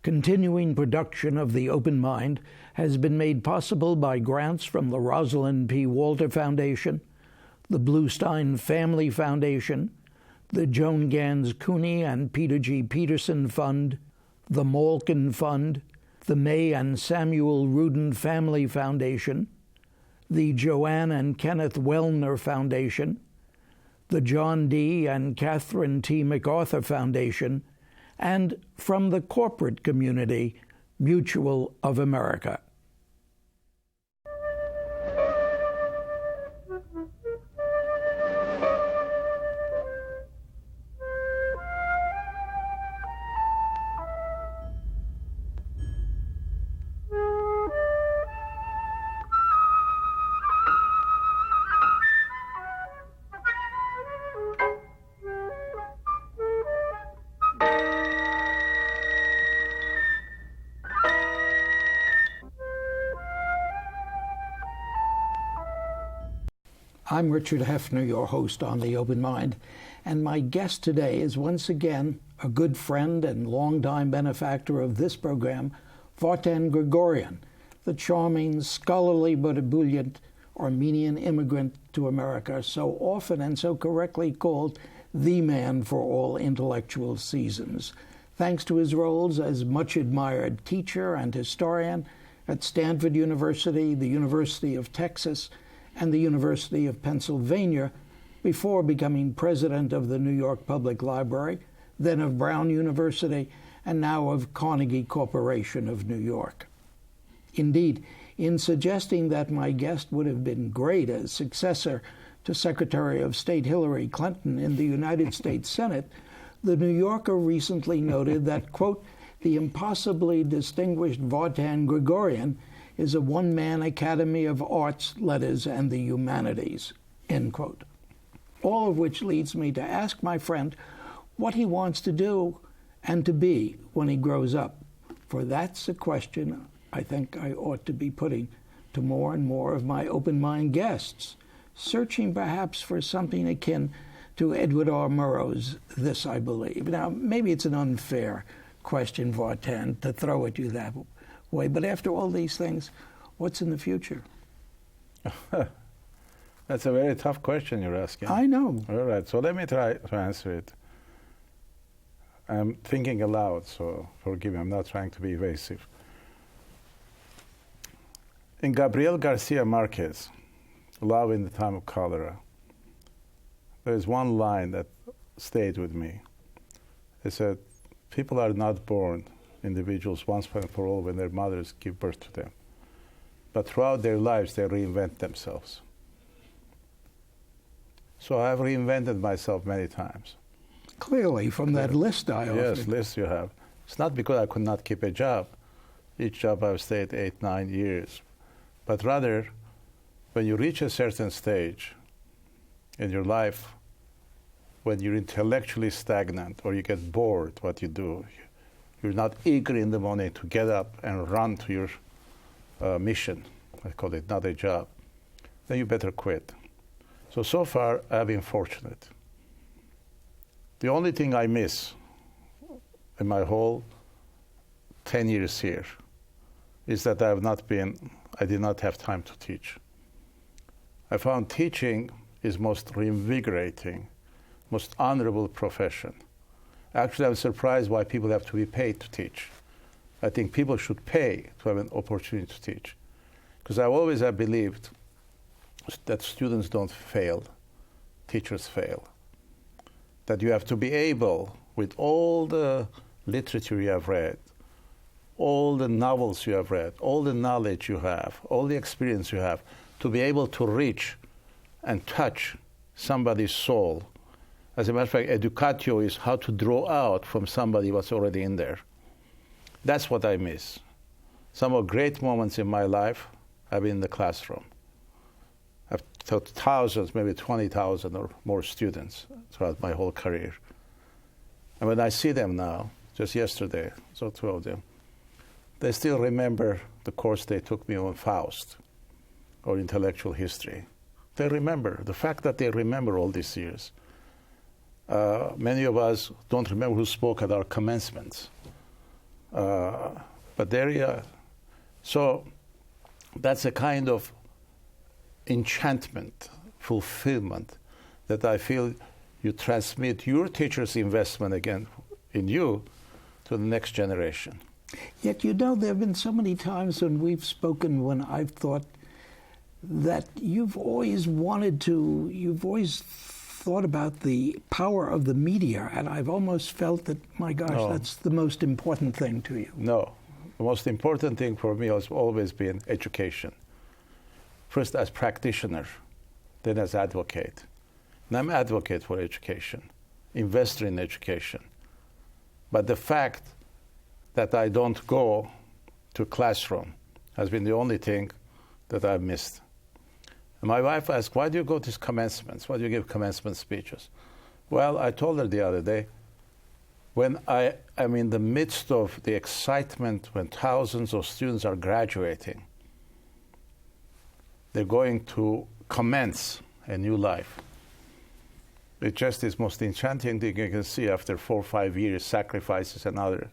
Continuing production of The Open Mind has been made possible by grants from the Rosalind P. Walter Foundation, the Bluestein Family Foundation, the Joan Gans CUNY and Peter G. Peterson Fund, the Malkin Fund, the May and Samuel Rudin Family Foundation, the Joanne and Kenneth Wellner Foundation, the John D. and Catherine T. MacArthur Foundation, and from the corporate community, Mutual of America. I'm Richard Heffner, your host on The Open Mind, and my guest today is once again a good friend and longtime benefactor of this program, Vartan Gregorian, the charming, scholarly but ebullient Armenian immigrant to America, so often and so correctly called the man for all intellectual seasons, thanks to his roles as much admired teacher and historian at Stanford University, the University of Texas, and the University of Pennsylvania, before becoming president of the New York Public Library, then of Brown University, and now of Carnegie Corporation of New York. Indeed, in suggesting that my guest would have been great as successor to Secretary of State Hillary Clinton in the United States Senate, the New Yorker recently noted that, quote, the impossibly distinguished Vartan Gregorian is a one-man Academy of Arts, Letters, and the Humanities, end quote. All of which leads me to ask my friend what he wants to do and to be when he grows up. For that's a question I think I ought to be putting to more and more of my open mind guests, searching perhaps for something akin to Edward R. Murrow's This I Believe. Now, maybe it's an unfair question, Vartan, to throw at you that way, but after all these things, what's in the future? That's a very tough question you're asking. I know. All right, so let me try to answer it. I'm thinking aloud, so forgive me, I'm not trying to be evasive. In Gabriel Garcia Marquez, Love in the Time of Cholera, there is one line that stayed with me. It said, people are not born individuals once and for all when their mothers give birth to them. But throughout their lives, they reinvent themselves. So I've reinvented myself many times. Clearly, from that list I offered. Yes, list you have. It's not because I could not keep a job. Each job I've stayed 8, 9 years. But rather, when you reach a certain stage in your life, when you're intellectually stagnant or you get bored what you do, you're not eager in the morning to get up and run to your mission, I call it, not a job, then you better quit. So far, I've been fortunate. The only thing I miss in my whole 10 years here is that I did not have time to teach. I found teaching is most reinvigorating, most honorable profession. Actually, I'm surprised why people have to be paid to teach. I think people should pay to have an opportunity to teach. Because I always have believed that students don't fail, teachers fail. That you have to be able, with all the literature you have read, all the novels you have read, all the knowledge you have, all the experience you have, to be able to reach and touch somebody's soul. As a matter of fact, educatio is how to draw out from somebody what's already in there. That's what I miss. Some of the great moments in my life have been in the classroom. I've taught thousands, maybe 20,000 or more students throughout my whole career. And when I see them now, just yesterday, so 2 of them, they still remember the course they took me on Faust or intellectual history. They remember. The fact that they remember all these years. Many of us don't remember who spoke at our commencements. But there you are. So that's a kind of enchantment, fulfillment, that I feel you transmit your teacher's investment again in you to the next generation. Yet, there have been so many times when we've spoken when I've thought that you've always thought about the power of the media, and I've almost felt that, my gosh, that's the most important thing to you. No. The most important thing for me has always been education. First as practitioner, then as advocate. And I'm advocate for education, investor in education. But the fact that I don't go to classroom has been the only thing that I've missed. And my wife asked, why do you go to commencements? Why do you give commencement speeches? Well, I told her the other day, when I am in the midst of the excitement, when thousands of students are graduating, they're going to commence a new life. It just is most enchanting thing you can see after 4 or 5 years, sacrifices and other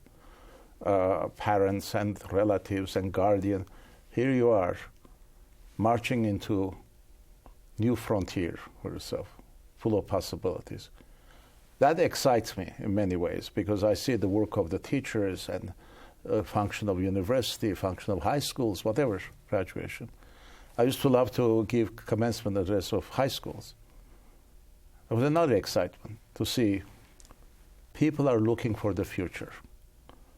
parents and relatives and guardian. Here you are, marching into new frontier for yourself, full of possibilities. That excites me in many ways because I see the work of the teachers and function of university, function of high schools, whatever, graduation. I used to love to give commencement address of high schools. It was another excitement to see people are looking for the future.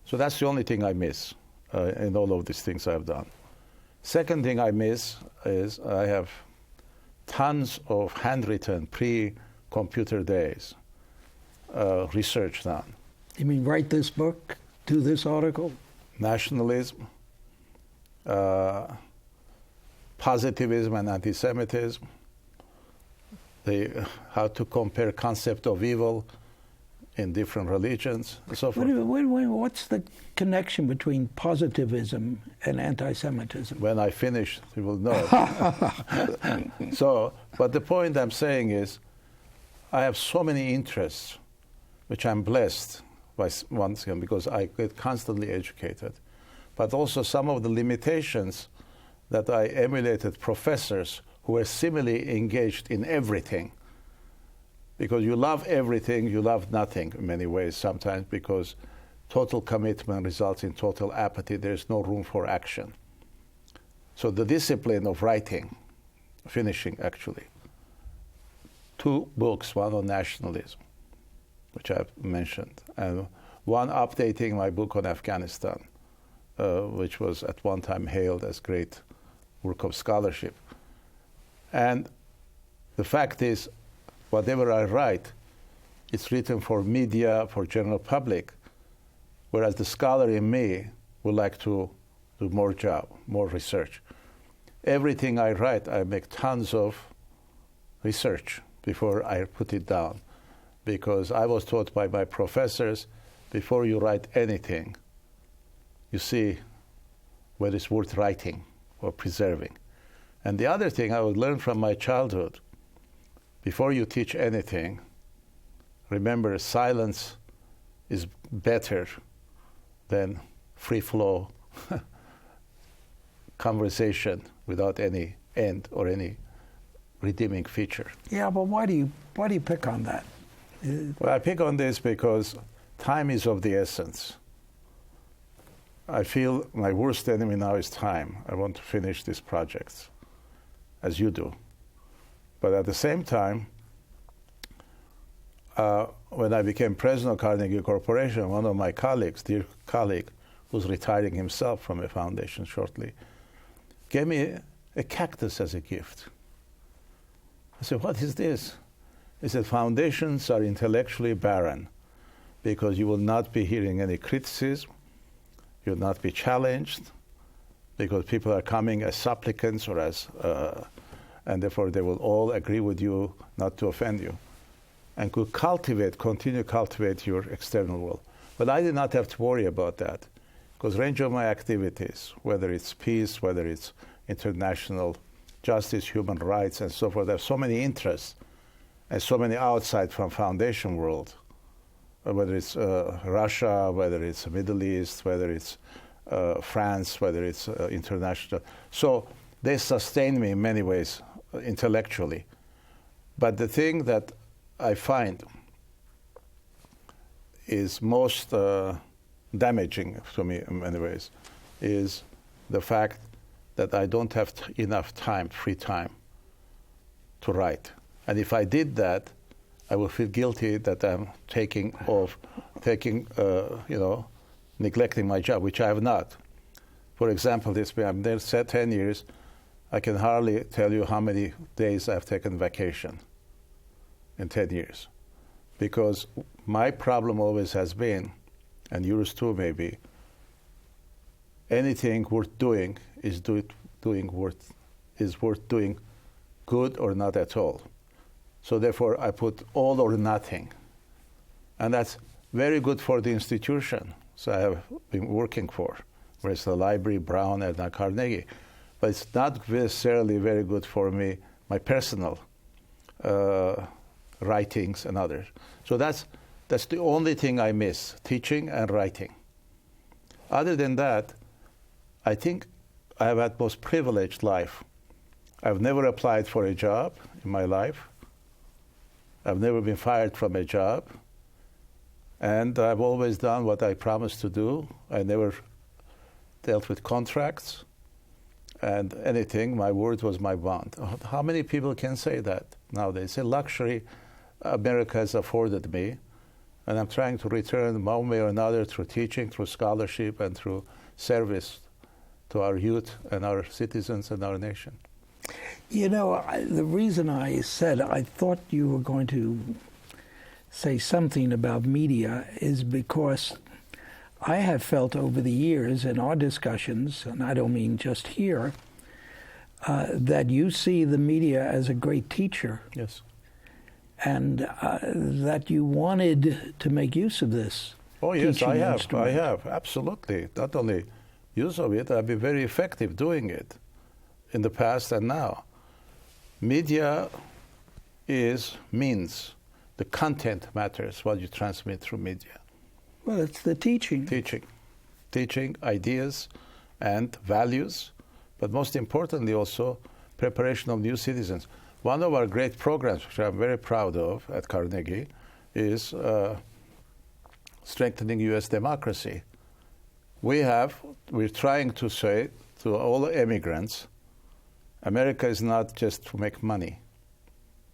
So that's the only thing I miss in all of these things I've done. Second thing I miss is I have tons of handwritten pre-computer days research done. You mean write this book, do this article? Nationalism, positivism and anti-Semitism, how to compare concept of evil in different religions, and so forth. Wait, what's the connection between positivism and anti-Semitism? When I finish, you will know. But the point I'm saying is, I have so many interests, which I'm blessed by once again because I get constantly educated, but also some of the limitations that I emulated professors who were similarly engaged in everything. Because you love everything, you love nothing in many ways sometimes because total commitment results in total apathy. There's no room for action. So the discipline of writing, finishing actually, 2 books, one on nationalism, which I've mentioned, and one updating my book on Afghanistan, which was at one time hailed as great work of scholarship. And the fact is, whatever I write, it's written for media, for general public, whereas the scholar in me would like to do more job, more research. Everything I write, I make tons of research before I put it down, because I was taught by my professors, before you write anything, you see whether it's worth writing or preserving. And the other thing I would learn from my childhood, before you teach anything, remember silence is better than free flow conversation without any end or any redeeming feature. Yeah, but why do you pick on that? Well, I pick on this because time is of the essence. I feel my worst enemy now is time. I want to finish these projects, as you do. But at the same time, when I became president of Carnegie Corporation, one of my colleagues, dear colleague, who's retiring himself from a foundation shortly, gave me a cactus as a gift. I said, what is this? He said, foundations are intellectually barren because you will not be hearing any criticism, you will not be challenged, because people are coming as supplicants or as, and therefore they will all agree with you not to offend you, and could continue to cultivate your external world. But I did not have to worry about that, because range of my activities, whether it's peace, whether it's international justice, human rights, and so forth, there are so many interests and so many outside from foundation world, whether it's Russia, whether it's the Middle East, whether it's France, whether it's international. So they sustain me in many ways intellectually. But the thing that I find is most damaging to me in many ways is the fact that I don't have enough time, free time, to write. And if I did that, I would feel guilty that I'm neglecting my job, which I have not. For example, I'm there 10 years. I can hardly tell you how many days I've taken vacation in 10 years. Because my problem always has been, and yours too maybe, anything worth doing is worth doing good or not at all. So therefore I put all or nothing. And that's very good for the institution. So I have been working for, whereas the library, Brown, and Carnegie. But it's not necessarily very good for me, my personal writings and others. So that's the only thing I miss, teaching and writing. Other than that, I think I have had most privileged life. I've never applied for a job in my life. I've never been fired from a job. And I've always done what I promised to do. I never dealt with contracts and anything. My word was my bond. How many people can say that nowadays? It's a luxury America has afforded me. And I'm trying to return one way or another through teaching, through scholarship, and through service to our youth and our citizens and our nation. You know, the reason I said I thought you were going to say something about media is because I have felt over the years in our discussions, and I don't mean just here, that you see the media as a great teacher. Yes. And that you wanted to make use of this. Oh, yes, I have. Instrument. I have, absolutely. Not only use of it, I've been very effective doing it in the past and now. Media means the content matters, what you transmit through media. Well, it's the teaching. Teaching ideas and values, but most importantly also preparation of new citizens. One of our great programs, which I'm very proud of at Carnegie, is strengthening U.S. democracy. We're trying to say to all immigrants, America is not just to make money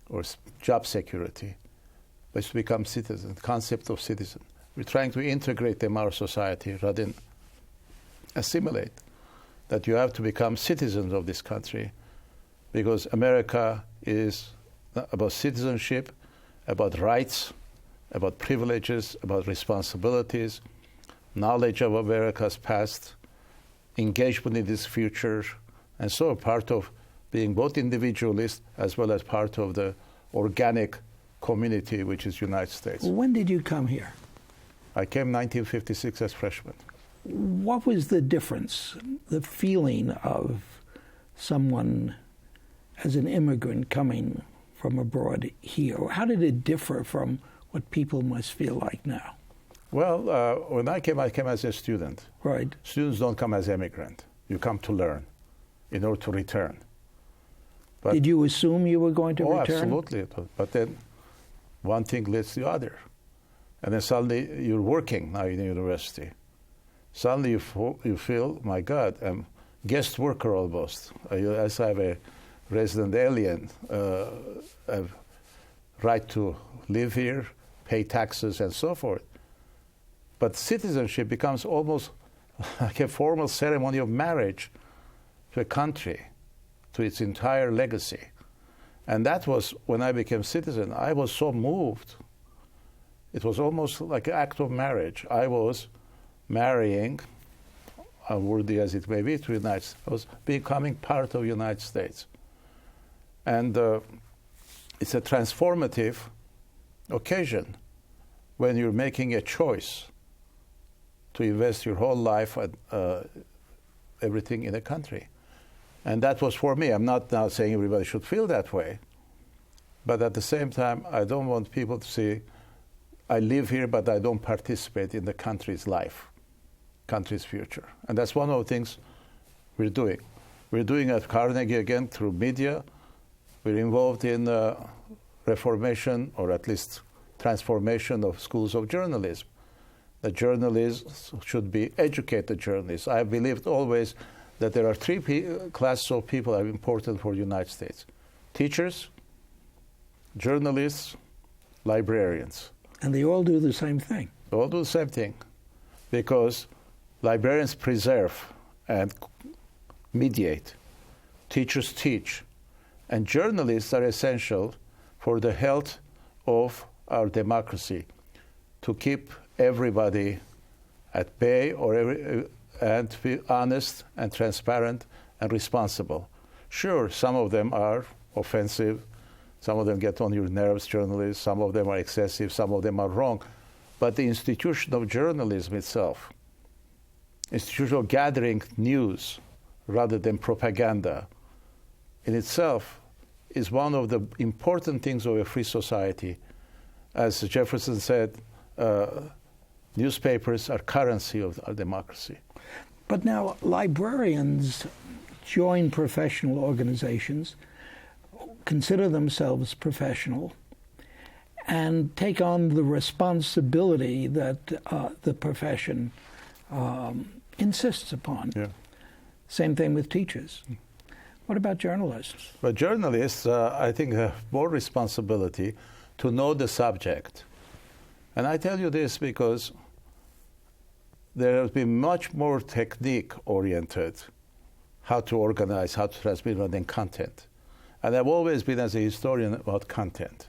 or job security, but it's to become citizen, the concept of citizen. We're trying to integrate them in our society rather than assimilate, that you have to become citizens of this country because America is about citizenship, about rights, about privileges, about responsibilities, knowledge of America's past, engagement in this future, and so part of being both individualist as well as part of the organic community, which is United States. When did you come here? I came 1956 as freshman. What was the difference, the feeling of someone as an immigrant coming from abroad here? How did it differ from what people must feel like now? Well, when I came as a student. Right. Students don't come as immigrant. You come to learn in order to return. But did you assume you were going to return? Absolutely. But then one thing leads to the other. And then suddenly you're working now in the university. Suddenly you feel, my God, I'm guest worker almost. As I have a resident alien, I have right to live here, pay taxes, and so forth. But citizenship becomes almost like a formal ceremony of marriage to a country, to its entire legacy. And that was, when I became citizen, I was so moved. It was almost like an act of marriage. I was marrying, unworthy as it may be, to the United States. I was becoming part of the United States. And it's a transformative occasion when you're making a choice to invest your whole life and everything in a country. And that was for me. I'm not now saying everybody should feel that way. But at the same time, I don't want people to see, I live here, but I don't participate in the country's life. country's future. And that's one of the things we're doing. We're doing at Carnegie again through media. We're involved in reformation, or at least transformation, of schools of journalism. The journalists should be educated journalists. I have believed always that there are three classes of people that are important for the United States: teachers, journalists, librarians. And they all do the same thing. They all do the same thing, because librarians preserve and mediate, teachers teach, and journalists are essential for the health of our democracy, to keep everybody at bay and be honest and transparent and responsible. Sure, some of them are offensive, some of them get on your nerves, journalists, some of them are excessive, some of them are wrong, but the institution of journalism itself, institution of gathering news rather than propaganda, in itself is one of the important things of a free society. As Jefferson said, newspapers are currency of our democracy. But now librarians join professional organizations, consider themselves professional, and take on the responsibility that the profession insists upon. Yeah. Same thing with teachers. What about journalists? But journalists, I think, have more responsibility to know the subject. And I tell you this because there has been much more technique-oriented, how to organize, how to transmit, rather than content. And I've always been, as a historian, about content.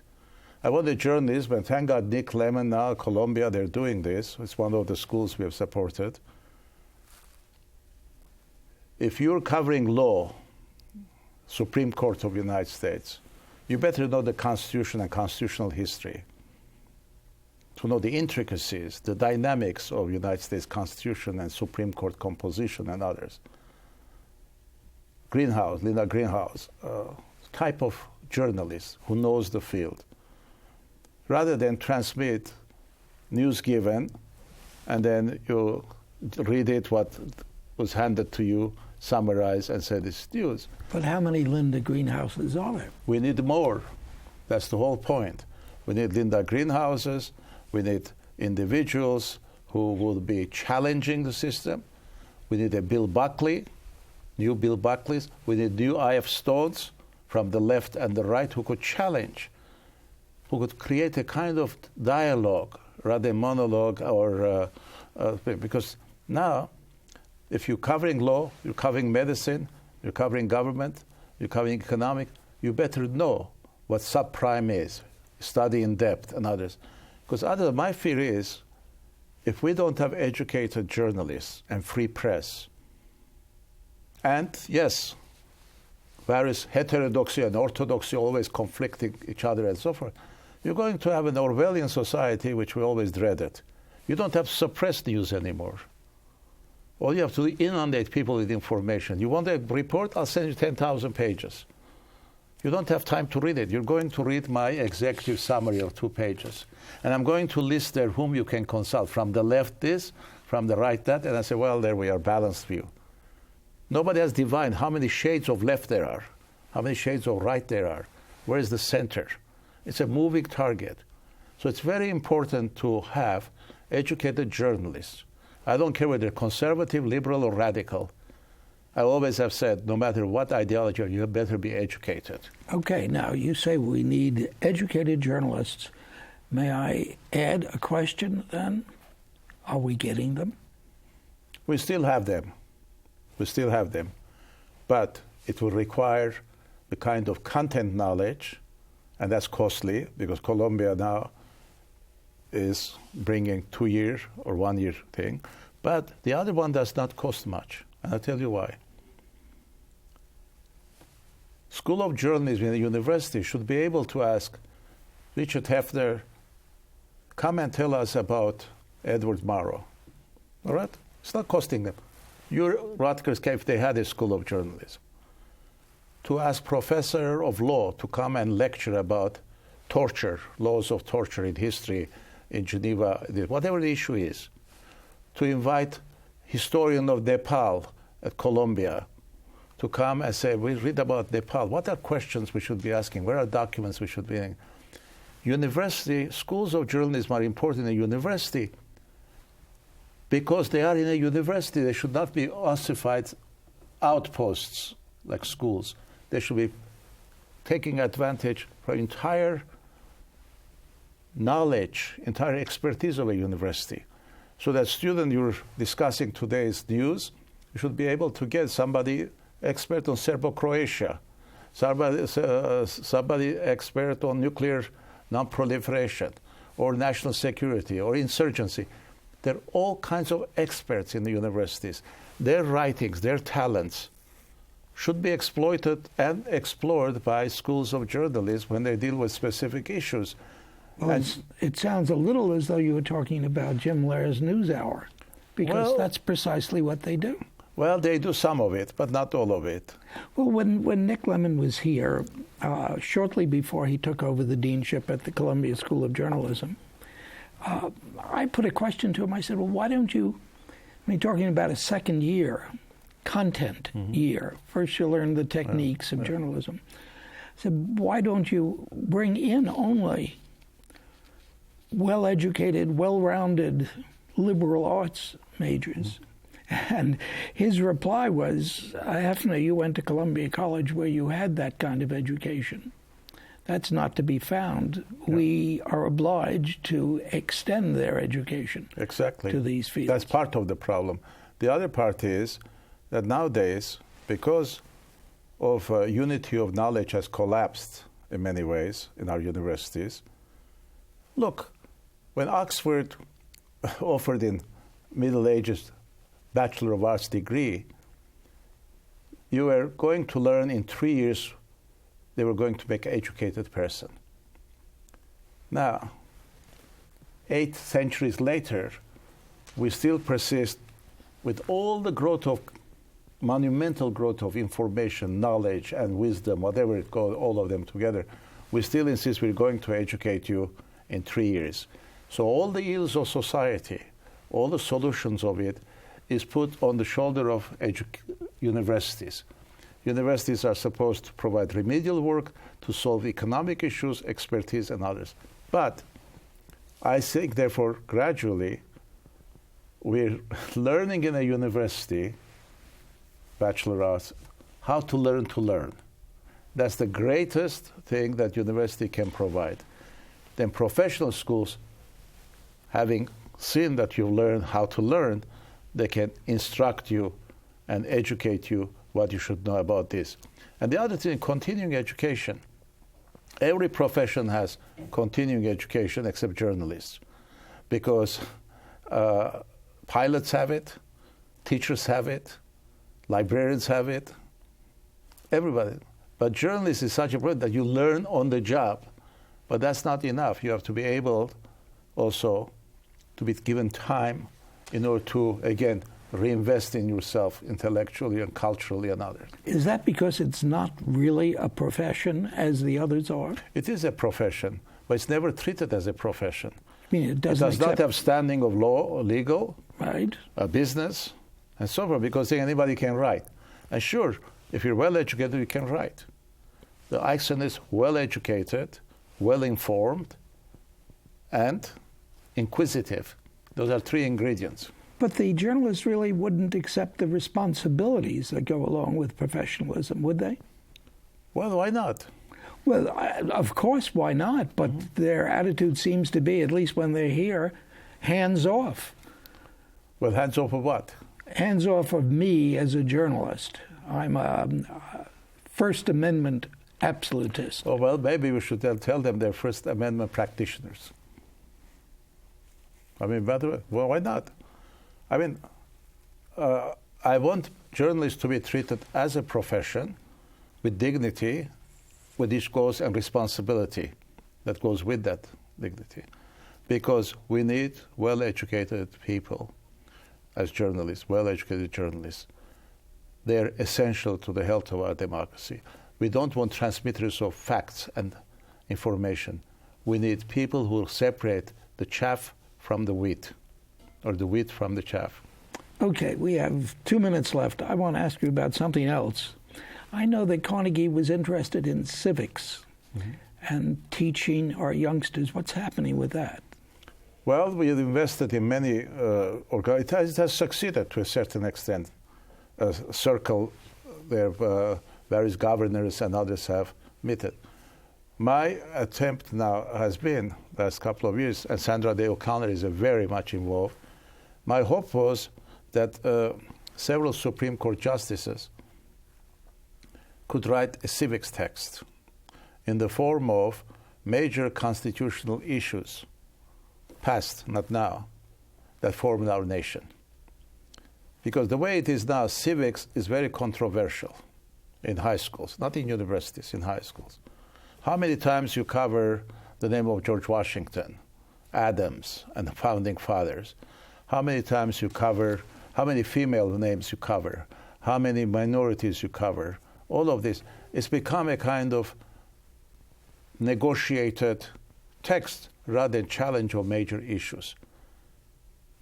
I want the journalism, and thank God Nick Lemon now, Columbia, they're doing this. It's one of the schools we have supported. If you're covering law, Supreme Court of the United States, you better know the Constitution and constitutional history, to know the intricacies, the dynamics of the United States Constitution and Supreme Court composition and others. Linda Greenhouse, type of journalist who knows the field, rather than transmit news given and then you read it, what was handed to you, summarize and say this is news. But how many Linda Greenhouses are there? We need more. That's the whole point. We need Linda Greenhouses. We need individuals who will be challenging the system. We need a Bill Buckley, new Bill Buckleys. We need new I.F. Stones from the left and the right who could challenge, who could create a kind of dialogue rather than monologue, or because now, if you're covering law, you're covering medicine, you're covering government, you're covering economic, you better know what subprime is, study in depth and others. Because my fear is, if we don't have educated journalists and free press, and yes, various heterodoxy and orthodoxy always conflicting each other and so forth, you're going to have an Orwellian society, which we always dreaded. You don't have to suppress news anymore. All you have to do is inundate people with information. You want a report? I'll send you 10,000 pages. You don't have time to read it. You're going to read my executive summary of 2 pages. And I'm going to list there whom you can consult. From the left this, from the right that. And I say, well, there we are, balanced view. Nobody has divined how many shades of left there are, how many shades of right there are. Where is the center? It's a moving target. So it's very important to have educated journalists. I don't care whether they're conservative, liberal, or radical. I always have said, no matter what ideology, you better be educated. Okay, now you say we need educated journalists. May I add a question then? Are we getting them? We still have them. We still have them. But it will require the kind of content knowledge, and that's costly, because Columbia now is bringing 2-year or 1-year thing. But the other one does not cost much. And I'll tell you why. School of Journalism in a university should be able to ask Richard Heffner, come and tell us about Edward Murrow. All right? It's not costing them. Your Rutgers, if they had a School of Journalism, to ask professor of law to come and lecture about torture, laws of torture in history, in Geneva, whatever the issue is, to invite historian of Nepal at Columbia to come and say, we read about Nepal. What are questions we should be asking? Where are documents we should be in? University, schools of journalism are important in a university because they are in a university. They should not be ossified outposts like schools. They should be taking advantage from entire knowledge, entire expertise of a university. So that student you're discussing today's news, you should be able to get somebody expert on Serbo-Croatia, somebody expert on nuclear non-proliferation, or national security, or insurgency. There are all kinds of experts in the universities. Their writings, their talents should be exploited and explored by schools of journalism when they deal with specific issues. Well, it sounds a little as though you were talking about Jim Lehrer's NewsHour, because that's precisely what they do. Well, they do some of it, but not all of it. Well, when Nick Lemon was here, shortly before he took over the deanship at the Columbia School of Journalism, I put a question to him. I said, well, why don't you, talking about a second year, content year, first you learn the techniques of journalism. I said, why don't you bring in only well-educated, well-rounded liberal arts majors? And his reply was, Heffner, you went to Columbia College where you had that kind of education. That's not to be found. Yeah. We are obliged to extend their education to these fields. That's part of the problem. The other part is that nowadays, because of unity of knowledge has collapsed in many ways in our universities. Look, when Oxford offered in Middle Ages Bachelor of Arts degree, you were going to learn in 3 years, they were going to make an educated person. Now, 8 centuries later, we still persist with all the growth of, monumental growth of information, knowledge, and wisdom, whatever it goes, all of them together. We still insist we're going to educate you in 3 years. So all the ills of society, all the solutions of it, is put on the shoulder of universities. Universities are supposed to provide remedial work to solve economic issues, expertise, and others. But I think, therefore, gradually, we're learning in a university, Bachelor Arts, how to learn. That's the greatest thing that university can provide. Then professional schools, having seen that you learn how to learn, they can instruct you and educate you what you should know about this. And the other thing, continuing education. Every profession has continuing education except journalists, because pilots have it, teachers have it, librarians have it, everybody. But journalists is such a problem that you learn on the job, but that's not enough. You have to be able also to be given time in order to, again, reinvest in yourself intellectually and culturally and others. Is that because it's not really a profession as the others are? It is a profession, but it's never treated as a profession. I mean, it does not have standing of law or legal, right? Business, and so forth, because anybody can write. And sure, if you're well-educated, you can write. The accent is well-educated, well-informed, and inquisitive. Those are 3 ingredients. But the journalists really wouldn't accept the responsibilities that go along with professionalism, would they? Well, why not? Well, of course, why not? But their attitude seems to be, at least when they're here, hands off. Well, hands off of what? Hands off of me as a journalist. I'm a First Amendment absolutist. Oh, well, maybe we should tell them they're First Amendment practitioners. I mean, by the way, well, why not? I mean, I want journalists to be treated as a profession with dignity, with which goes and responsibility that goes with that dignity. Because we need well-educated people as journalists, well-educated journalists. They're essential to the health of our democracy. We don't want transmitters of facts and information. We need people who will separate the chaff from the wheat, or the wheat from the chaff. Okay, we have 2 minutes left. I want to ask you about something else. I know that Carnegie was interested in civics and teaching our youngsters. What's happening with that? Well, we have invested in many organizations. It has succeeded to a certain extent. A circle where various governors and others have met it. My attempt now has been, last couple of years, and Sandra Day O'Connor is very much involved. My hope was that several Supreme Court justices could write a civics text in the form of major constitutional issues, past, not now, that formed our nation. Because the way it is now, civics is very controversial in high schools, not in universities, in high schools. How many times you cover the name of George Washington, Adams, and the founding fathers? How many times you cover, how many female names you cover, how many minorities you cover? All of this, it's become a kind of negotiated text rather than challenge of major issues.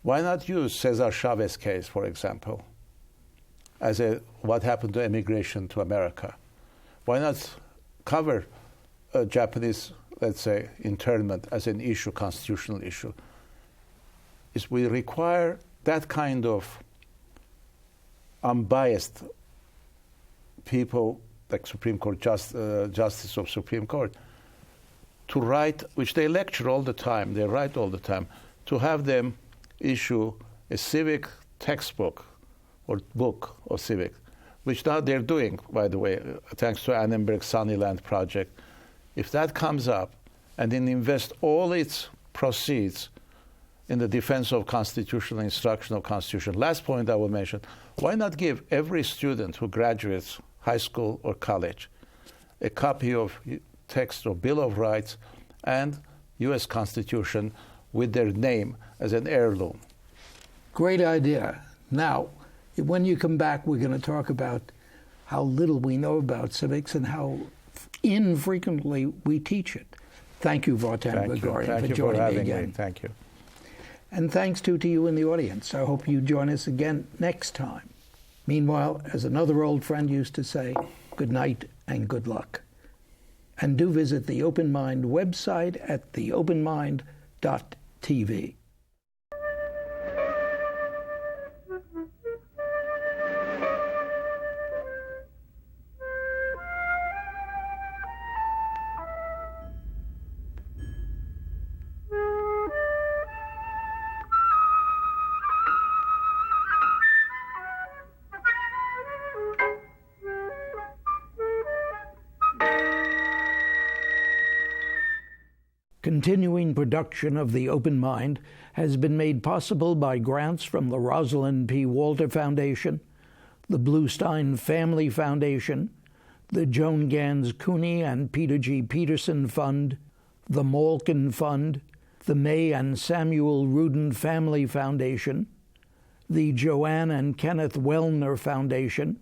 Why not use Cesar Chavez's case, for example, as what happened to immigration to America? Why not cover Japanese, let's say, internment as an issue, constitutional issue? We require that kind of unbiased people, like Supreme Court Justice of Supreme Court, to write, which they lecture all the time, they write all the time, to have them issue a civic textbook or book of civics, which now they're doing, by the way, thanks to Annenberg's Sunnyland project. If that comes up, and then invest all its proceeds in the defense of constitutional instruction of Constitution. Last point I will mention, why not give every student who graduates high school or college a copy of text or Bill of Rights and U.S. Constitution with their name as an heirloom? Great idea. Now, when you come back, we're going to talk about how little we know about civics and how infrequently we teach it. Thank you, Vartan Gregorian, for joining me again. Thank you. And thanks to you in the audience. I hope you join us again next time. Meanwhile, as another old friend used to say, good night and good luck. And do visit the Open Mind website at theopenmind.tv. Continuing production of The Open Mind has been made possible by grants from the Rosalind P. Walter Foundation, the Bluestein Family Foundation, the Joan Gans CUNY and Peter G. Peterson Fund, the Malkin Fund, the May and Samuel Rudin Family Foundation, the Joanne and Kenneth Wellner Foundation,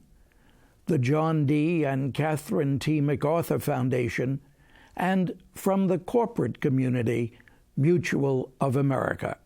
the John D. and Catherine T. MacArthur Foundation, and from the corporate community, Mutual of America.